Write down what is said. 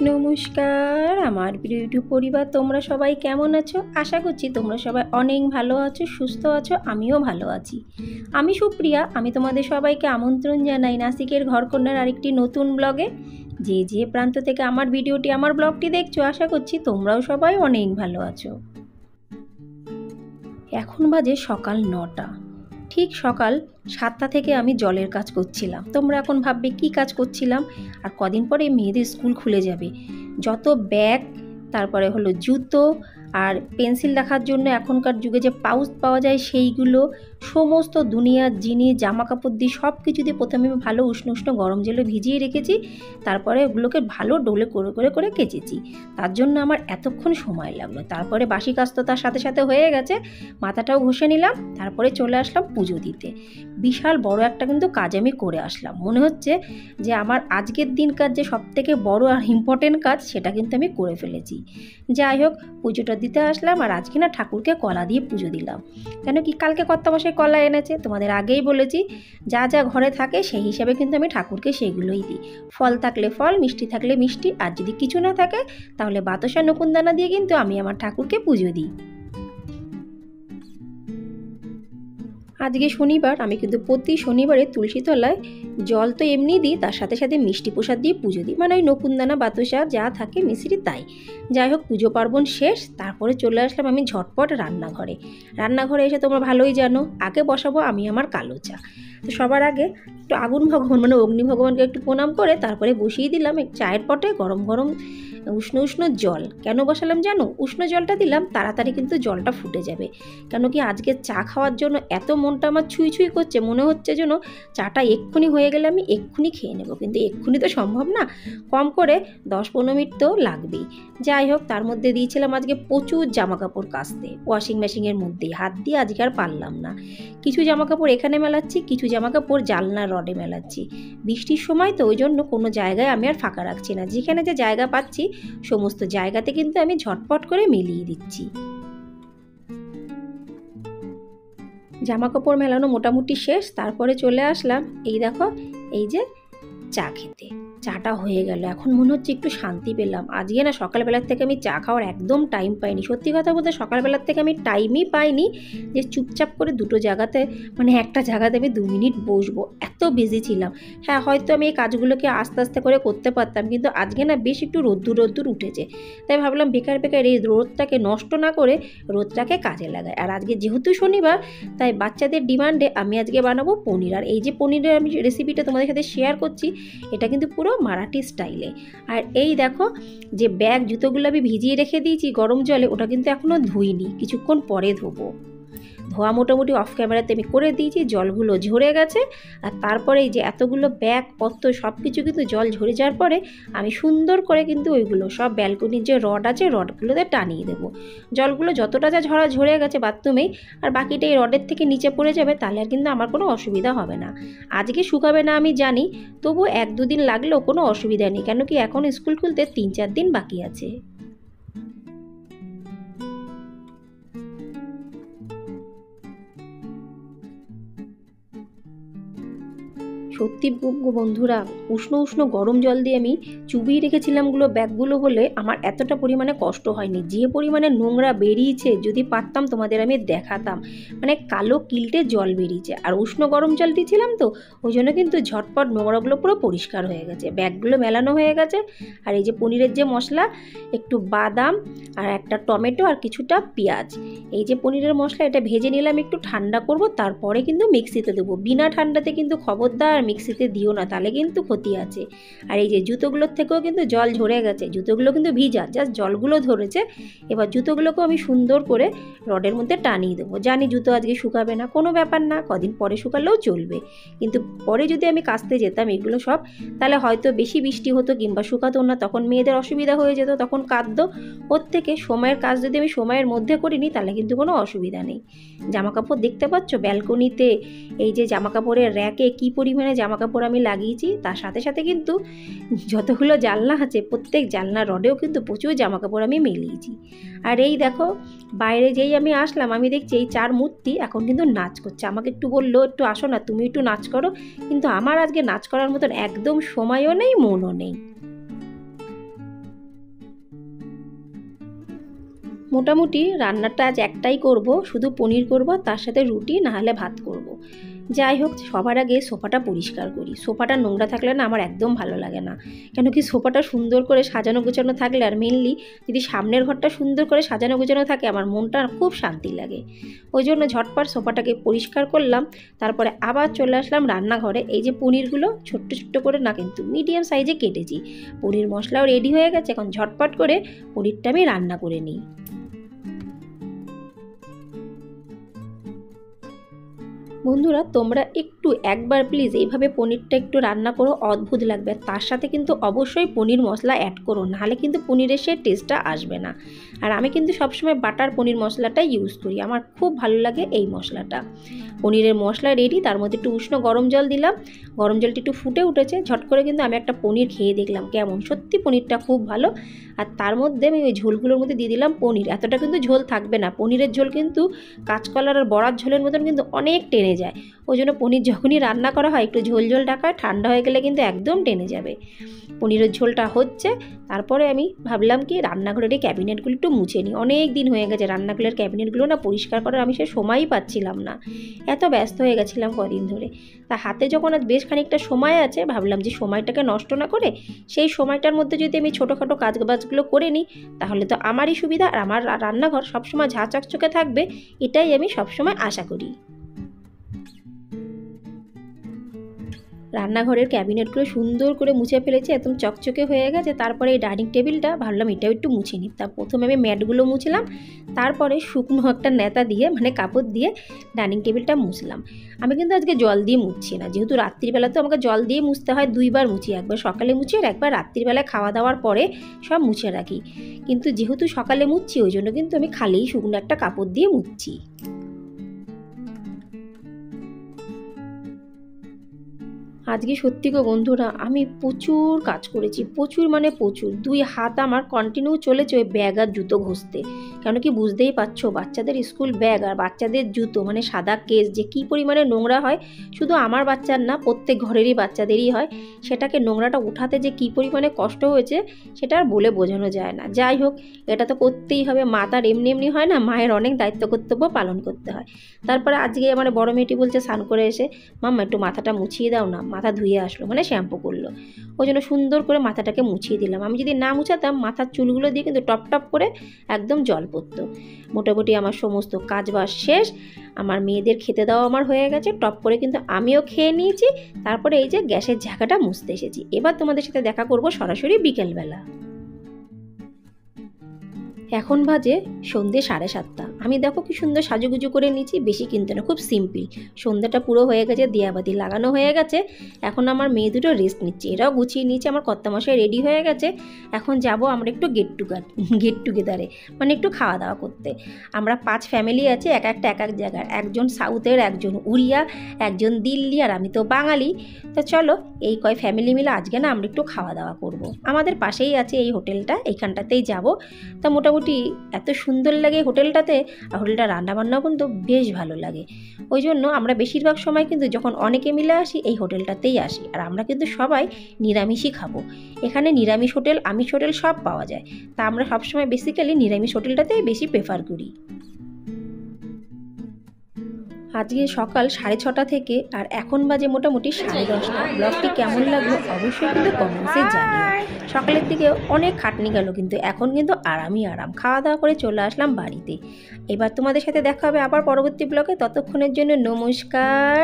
নমস্কার আমার প্রিয় ইউটিউব পরিবার, তোমরা সবাই কেমন আছো? আশা করছি তোমরা সবাই অনেক ভালো আছো, সুস্থ আছো। আমিও ভালো আছি। আমি সুপ্রিয়া। আমি তোমাদের সবাইকে আমন্ত্রণ জানাই নাসিকের ঘরকন্যার আরেকটি নতুন ব্লগে। যে প্রান্ত থেকে আমার ভিডিওটি, আমার ব্লগটি দেখছো, আশা করছি তোমরাও সবাই অনেক ভালো আছো। এখন বাজে সকাল 9টা। ঠিক সকাল 7টা থেকে আমি জলের কাজ করছিলাম। তোমরা এখন ভাববে কি কাজ করছিলাম। আর কদিন পরে মেয়েদের স্কুল খুলে যাবে। যত ব্যাগ, তারপরে হলো জুতো আর পেন্সিল রাখার জন্য এখনকার যুগে যে পাউচ পাওয়া যায় সেইগুলো, সমস্ত দুনিয়ার জিনিস, জামা কাপড় দিয়ে সব কিছু দিয়ে প্রথমে আমি ভালো উষ্ণ উষ্ণ গরম জলে ভিজিয়ে রেখেছি। তারপরে ওগুলোকে ভালো ডোলে করে করে করে কেচেছি। তার জন্য আমার এতক্ষণ সময় লাগলো। তারপরে বাসি কাজ তো তার সাথে সাথে হয়ে গেছে, মাথাটাও ঘষে নিলাম। তারপরে চলে আসলাম পুজো দিতে। বিশাল বড় একটা কিন্তু কাজ আমি করে আসলাম। মনে হচ্ছে যে আমার আজকের দিনকার যে সবথেকে বড় আর ইম্পর্টেন্ট কাজ, সেটা কিন্তু আমি করে ফেলেছি। যাই হোক, পুজোটা দিতে আসলাম। আর আজকে না ঠাকুরকে কলা দিয়ে পুজো দিলাম। কেন কি, কালকে কর্তামশাই কলা এনেছে, তোমাদের আগেই বলেছি। যা যা ঘরে থাকে সেই হিসাবে কিন্তু আমি ঠাকুরকে সেগুলোই দিই। ফল থাকলে ফল, মিষ্টি থাকলে মিষ্টি, আর যদি কিছু না থাকে তাহলে বাতাসা নকুনদানা দিয়ে কিন্তু আমি আমার ঠাকুরকে পুজো দিই। আজকে শনিবার, আমি কিন্তু প্রতি শনিবারে তুলসী তলায় জল তো এমনি দিই, তার সাথে সাথে মিষ্টি প্রসাদ দিয়ে পুজো দিই। মানে ওই নকুনদানা বাতাসা যা থাকে মিশ্রি তাই। যাই হোক, পুজো পার্বণ শেষ। তারপরে চলে আসলাম আমি ঝটপট রান্নাঘরে এসে তোমরা ভালোই জানো, আগে বসাবো আমি আমার কালো চা। তো সবার আগে একটু আগুন ভগবান মানে অগ্নি ভগবানকে একটু প্রণাম করে তারপরে বসিয়ে দিলাম এক চায়ের পটে গরম গরম উষ্ণ উষ্ণ জল। কেন বসালাম জানো? উষ্ণ জলটা দিলাম, তাড়াতাড়ি কিন্তু জলটা ফুটে যাবে। কেন কি, আজকে চা খাওয়ার জন্য এত মনটা আমার ছুঁই ছুঁই করছে, মনে হচ্ছে যেন চাটা এক্ষুনি হয়ে গেলে আমি এক্ষুনি খেয়ে নেব। কিন্তু এক্ষুনি তো সম্ভব না, কম করে 10-15 মিনিট তো লাগবেই। যাই হোক, তার মধ্যে দিয়েছিলাম আজকে প্রচুর জামা কাপড় কাচতে ওয়াশিং মেশিনের মধ্যেই। হাত দিয়ে আজকে আর পারলাম না। কিছু জামা কাপড় এখানে মেলাচ্ছি, কিছু জামা কাপড় জানলার রডে মেলাচ্ছি। বৃষ্টির সময় তো ওই জন্য কোনো জায়গায় আমি আর ফাঁকা রাখছি না। যেখানে যে জায়গা পাচ্ছি সমস্ত জায়গাতে কিন্তু আমি ঝটপট করে মিলিয়ে দিচ্ছি। জামা কাপড় মেলানো মোটামুটি শেষ। তারপরে চলে আসলাম এই দেখো, এই যে চা খেতে। চাটা হয়ে গেল, এখন মনে হচ্ছে একটু শান্তি পেলাম। আজকে না সকালবেলার থেকে আমি চা খাওয়ার একদম টাইম পাইনি। সত্যি কথা বলতে সকালবেলার থেকে আমি টাইমই পাইনি যে চুপচাপ করে দুটো জায়গাতে, মানে একটা জায়গাতে আমি 2 মিনিট বসবো, এত বিজি ছিলাম। হ্যাঁ, হয়তো আমি এই কাজগুলোকে আস্তে আস্তে করে করতে পারতাম, কিন্তু আজকে না বেশ একটু রোদ্দুর উঠেছে। তাই ভাবলাম বেকার বেকার এই রোদটাকে নষ্ট না করে রোদটাকে কাজে লাগাই। আর আজকে যেহেতু শনিবার, তাই বাচ্চাদের ডিমান্ডে আমি আজকে বানাবো পনির। আর এই যে পনিরের আমি রেসিপিটা তোমাদের সাথে শেয়ার করছি, এটা কিন্তু পুরো মারাঠি স্টাইলে। আর এই দেখো, যে ব্যাগ জুতোগুলো আমি ভিজিয়ে রেখে দিয়েছি গরম জলে, ওটা কিন্তু এখনও ধুইনি, কিছুক্ষণ পরে ধোবো। ধোয়া মোটামুটি অফ ক্যামেরাতে আমি করে দিয়েছি, জলগুলো ঝরে গেছে। আর তারপরে এই যে এতগুলো ব্যাগ পত্র সব কিছু কিন্তু জল ঝরে যাওয়ার পরে আমি সুন্দর করে কিন্তু ওইগুলো সব ব্যালকনির যে রড আছে রডগুলোতে টানিয়ে দেবো। জলগুলো যতটা যা ঝরে গেছে বাথরুমেই, আর বাকিটা এই রডের থেকে নিচে পড়ে যাবে, তাহলে আর কিন্তু আমার কোনো অসুবিধা হবে না। আজকে শুকাবে না আমি জানি, তবু 1-2 দিন লাগলেও কোনো অসুবিধা নেই। কেন কি, এখন স্কুল খুলতে 3-4 দিন বাকি আছে। সত্যি বন্ধুরা, উষ্ণ উষ্ণ গরম জল দিয়ে আমি চুবিয়ে রেখেছিলামগুলো ব্যাগগুলো বলে আমার এতটা পরিমাণে কষ্ট হয়নি। যে পরিমাণে নোংরা বেরিয়েছে, যদি পারতাম তোমাদের আমি দেখাতাম। মানে কালো কিলটে জল বেরিয়েছে। আর উষ্ণ গরম জল দিয়েছিলাম তো, ওই জন্য কিন্তু ঝটপট নোংরাগুলো পুরো পরিষ্কার হয়ে গেছে, ব্যাগগুলো মেলানো হয়ে গেছে। আর এই যে পনিরের যে মশলা, একটু বাদাম আর একটা টমেটো আর কিছুটা পেঁয়াজ, এই যে পনিরের মশলা, এটা ভেজে নিলাম, একটু ঠান্ডা করব, তারপরে কিন্তু মিক্সিতে দেবো। বিনা ঠান্ডাতে কিন্তু খবরদার মিক্সিতে দিও না, তাহলে কিন্তু ক্ষতি আছে। আর এই যে জুতোগুলোর থেকেও কিন্তু জল ঝরে গেছে, জুতোগুলো কিন্তু ভিজা, জাস্ট জলগুলো ধরেছে। এবার জুতোগুলোকেও আমি সুন্দর করে রডের মধ্যে টানিয়ে দেবো। জানি জুতো আজকে শুকাবে না, কোনো ব্যাপার না, কদিন পরে শুকালেও চলবে। কিন্তু পরে যদি আমি কাচতে যেতাম এগুলো সব, তাহলে হয়তো বেশি বৃষ্টি হতো কিংবা শুকাতো না, তখন মেয়েদের অসুবিধা হয়ে যেত, তখন কাঁদতো। ওর থেকে সময়ের কাজ যদি আমি সময়ের মধ্যে করিনি, তাহলে কিন্তু কোনো অসুবিধা নেই। জামাকাপড় দেখতে পাচ্ছ ব্যালকনিতে, এই যে জামাকাপড়ের র্যাকে কী পরিমাণে জামাকাপড় আমি লাগিয়েছি। তার সাথে সাথে কিন্তু যতগুলো জানলা আছে প্রত্যেক জানলার রডেও কিন্তু প্রচুর জামাকাপড় আমি মেলিয়েছি। আর এই দেখো, বাইরে যেই আমি আসলাম, আমি দেখছি এই 4 মূর্তি এখন কিন্তু নাচ করছে। আমাকে একটু বললো, একটু আসো না, তুমি একটু নাচ করো। কিন্তু আমার আজকে নাচ করার মতন একদম সময়ও নেই, মনও নেই। মোটামুটি রান্নাটা আজ একটাই করব, শুধু পনির করব, তার সাথে রুটি না হলে ভাত করব। যাই হোক, সবার আগে সোফাটা পরিষ্কার করি। সোফাটা নোংরা থাকলে না আমার একদম ভালো লাগে না, কেন কি সোফাটা সুন্দর করে সাজানো গোছানো থাকলে, আর মেনলি যদি সামনের ঘরটা সুন্দর করে সাজানো গোছানো থাকে, আমার মনটা খুব শান্তি লাগে। ওই জন্য ঝটপট সোফাটাকে পরিষ্কার করলাম। তারপরে আবার চলে আসলাম রান্নাঘরে। এই যে পনিরগুলো ছোট্ট ছোট্ট করে না, কিন্তু মিডিয়াম সাইজে কেটেছি। পনির মশলাও রেডি হয়ে গেছে, এখন ঝটপট করে পনিরটা আমি রান্না করে নিই। বন্ধুরা, তোমরা একটু একবার প্লিজ এইভাবে পনিরটা একটু রান্না করো, অদ্ভুত লাগবে। তার সাথে কিন্তু অবশ্যই পনির মশলা অ্যাড করো, নাহলে কিন্তু পনিরের সে টেস্টটা আসবে না। আর আমি কিন্তু সবসময় বাটার পনির মশলাটা ইউজ করি, আমার খুব ভালো লাগে এই মশলাটা। পনিরের মশলা রেডি, তার মধ্যে একটু উষ্ণ গরম জল দিলাম। গরম জলটি একটু ফুটে উঠেছে, ঝট করে কিন্তু আমি একটা পনির খেয়ে দেখলাম কেমন, সত্যি পনিরটা খুব ভালো। আর তার মধ্যে আমি ওই ঝোলগুলোর মধ্যে দিয়ে দিলাম পনির। এতটা কিন্তু ঝোল থাকবে না, পনিরের ঝোল কিন্তু কাঁচকলার আর বড়ার ঝোলের মতন কিন্তু অনেক টেনে যায়। ওই জন্য পনির যখনই রান্না করা হয় একটু ঝোল ঝোল রাখা, ঠান্ডা হয়ে গেলে কিন্তু একদম টেনে যাবে। পনিরের ঝোলটা হচ্ছে, তারপরে আমি ভাবলাম কি রান্নাঘরের এই ক্যাবিনেটগুলো একটু মুছে নিই। অনেক দিন হয়ে গেছে রান্নাঘরের ক্যাবিনেটগুলো না পরিষ্কার করার আমি সে সময়ই পাচ্ছিলাম না, এত ব্যস্ত হয়ে গেছিলাম কদিন ধরে। তা হাতে যখন আজ বেশ খানিকটা সময় আছে, ভাবলাম যে সময়টাকে নষ্ট না করে সেই সময়টার মধ্যে যদি আমি ছোটোখাটো কাজবাজগুলো করে নিই, তাহলে তো আমারই সুবিধা, আর আমার রান্নাঘর সবসময় ঝাঁ চকচকে থাকবে, এটাই আমি সবসময় আশা করি। রান্নাঘরের ক্যাবিনেটগুলো সুন্দর করে মুছে ফেলেছি, একদম চকচকে হয়ে গেছে। তারপরে এই ডাইনিং টেবিলটা ভাবলাম এটাও একটু মুছে নিই। তা প্রথমে আমি ম্যাটগুলো মুছলাম, তারপরে শুকনো একটা নেতা দিয়ে মানে কাপড় দিয়ে ডাইনিং টেবিলটা মুছলাম। আমি কিন্তু আজকে জল দিয়ে মুছছি না, যেহেতু রাত্রিবেলা তো আমাকে জল দিয়ে মুছতে হয়, দুইবার মুছি, একবার সকালে মুছি আর একবার রাত্রিবেলায় খাওয়া দাওয়ার পরে সব মুছে রাখি। কিন্তু যেহেতু সকালে মুছছি, ওই জন্য কিন্তু আমি খালি শুকনো একটা কাপড় দিয়ে মুছছি। আজকে সত্যি গো বন্ধুরা, আমি প্রচুর কাজ করেছি, প্রচুর মানে প্রচুর। 2 হাত আমার কন্টিনিউ চলেছে ওই ব্যাগ আর জুতো ঘষতে। কেন কি বুঝতেই পারছো, বাচ্চাদের স্কুল ব্যাগ আর বাচ্চাদের জুতো মানে সাদা কেস যে কী পরিমাণে নোংরা হয়, শুধু আমার বাচ্চার না, প্রত্যেক ঘরেরই বাচ্চাদেরই হয়। সেটাকে নোংরাটা উঠাতে যে কী পরিমাণে কষ্ট হয়েছে সেটা আর বলে বোঝানো যায় না। যাই হোক, এটা তো করতেই হবে, মা তার এমনি এমনি হয় না, মায়ের অনেক দায়িত্ব কর্তব্য পালন করতে হয়। তারপরে আজকে আমার বড় মেয়েটি বলছে স্নান করে এসে, মাম্মা একটু মাথাটা মুছিয়ে দাও না। মাথা ধুয়ে আসলো মানে শ্যাম্পু করলো, ওই জন্য সুন্দর করে মাথাটাকে মুছিয়ে দিলাম। আমি যদি না মুছাতাম, মাথার চুলগুলো দিয়ে কিন্তু টপ টপ করে একদম জল পড়তো। মোটামুটি আমার সমস্ত কাজ বাজ শেষ, আমার মেয়েদের খেতে দেওয়া আমার হয়ে গেছে, টপ করে কিন্তু আমিও খেয়ে নিয়েছি। তারপরে এই যে গ্যাসের ঝাঁকাটা মুছতে এসেছি। এবার তোমাদের সাথে দেখা করব সরাসরি বিকেলবেলা। এখন বাজে সন্ধ্যে 7:30। আমি দেখো কি সুন্দর সাজুগুজু করে নিয়েছি, বেশি কিন্তু না, খুব সিম্পল। সন্ধ্যাটা পুরো হয়ে গেছে, দিয়াবাতি লাগানো হয়ে গেছে। এখন আমার মেয়ে দুটো রেস্ট নিচ্ছে, এরাও গুছিয়ে নিয়েছে, আমার কর্তামশাই রেডি হয়ে গেছে। এখন যাব আমরা একটু গেট টুগেদারে, মানে একটু খাওয়া দাওয়া করতে। আমরা 5 ফ্যামিলি আছে, এক এক জায়গার, একজন সাউথের, একজন উড়িয়া, একজন দিল্লি, আর আমি তো বাঙালি। তো চলো এই কয় ফ্যামিলি মিলে আজকে না আমরা একটু খাওয়া দাওয়া করব। আমাদের পাশেই আছে এই হোটেলটা, এইখানটাতেই যাব। তা মোটামুটি এত সুন্দর লাগে হোটেলটাতে, আর হোটেলটা রান্নাবান্নাও কিন্তু বেশ ভালো লাগে। ওই জন্য আমরা বেশিরভাগ সময় কিন্তু যখন অনেকে মিলে আসি এই হোটেলটাতেই আসি। আর আমরা কিন্তু সবাই নিরামিষই খাবো, এখানে নিরামিষ হোটেল আমিষ হোটেল সব পাওয়া যায়। তা আমরা সবসময় বেসিক্যালি নিরামিষ হোটেলটাতেই বেশি প্রেফার করি। আজকে সকাল 6:30 থেকে, আর এখন বাজে মোটামুটি 10:30। ব্লগটি কেমন লাগলো অবশ্যই কিন্তু কমেন্টসে জানিও। সকালের দিকে অনেক খাটনি গেল, কিন্তু এখন কিন্তু আরামই আরাম। খাওয়া দাওয়া করে চলে আসলাম বাড়িতে। এবার তোমাদের সাথে দেখা হবে আবার পরবর্তী ব্লগে, ততক্ষণের জন্য নমস্কার।